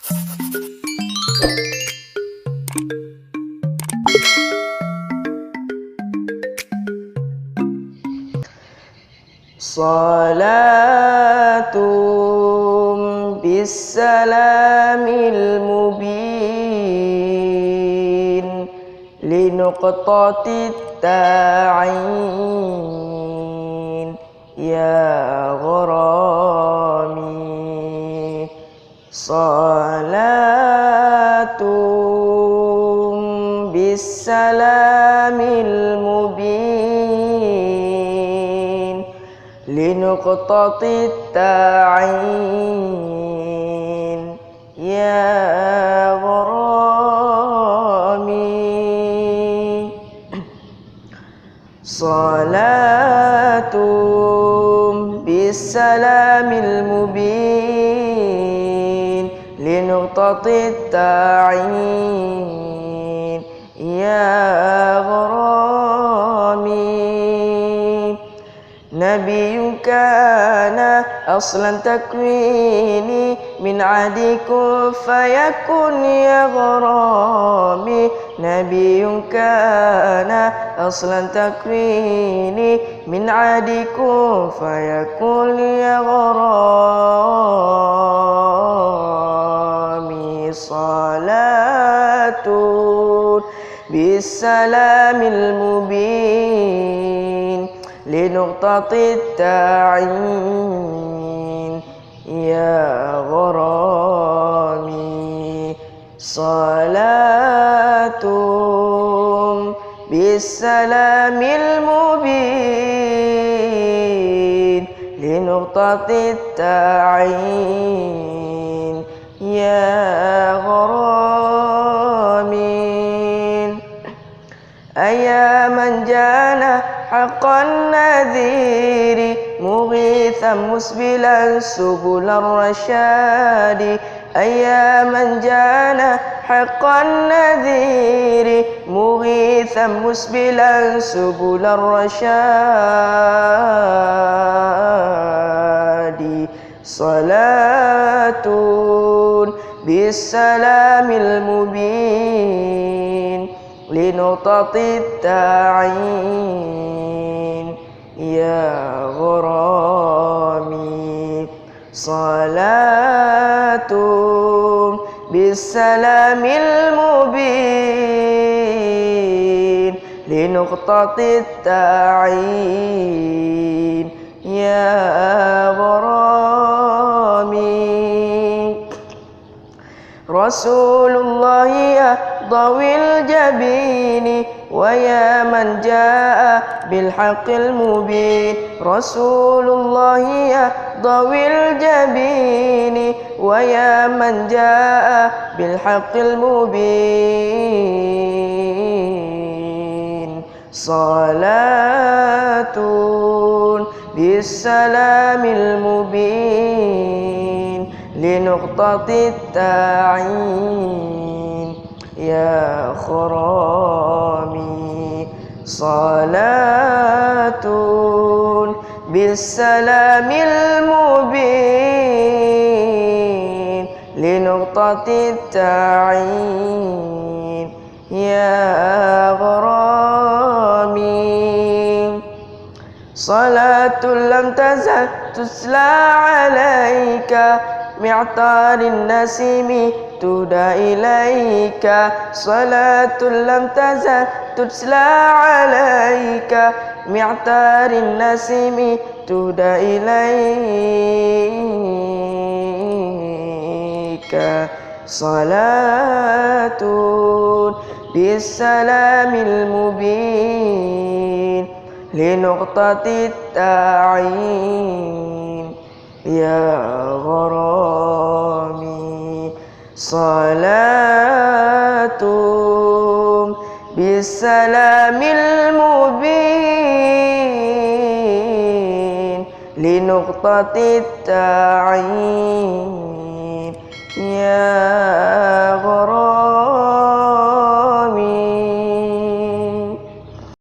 صلاة بالسلام المبين لنقطة التعين يا غرامي. صلاة بالسلام المبين لنقطة التعين يا غرامي. صلاة بالسلام المبين لنقطة التعين يا غرامي. نبي كان أصلا تكويني من عهد كن فيكن يا غرامي. نبي كان أصلا تكويني من عهد كن فيكن يا غرامي. صلاة بالسلام المبين لنقطة التعين يا غرامي. صلاة بالسلام المبين لنقطة التعين يا غرامي. أيا من جانا حق النذير مغيثا مسبلا سبل الرشاد. أيا من جانا حق النذير مغيثا مسبلا سبل الرشاد. صلاة بالسلام المبين لنقطة التعين يا غرامي. صلاة بالسلام المبين لنقطة التعين يا غرامي. رسول الله يا ضوي الجبين ويا من جاء بالحق المبين. رسول الله يا ضوي الجبين ويا من جاء بالحق المبين. صلاة بالسلام المبين لنقطة التعين يا غرامي. صلاة بالسلام المبين لنقطة التعين يا غرامي. صلاة لم تزل تتلى عليك معطار النسيم تهدى إليك. صلاة لم تزل تتلى عليك معطار النسيم تهدى إليك. صلاة بالسلام المبين لنقطة التعين يا غرامي. صلاة بالسلام المبين لنقطة التعين يا غرامي.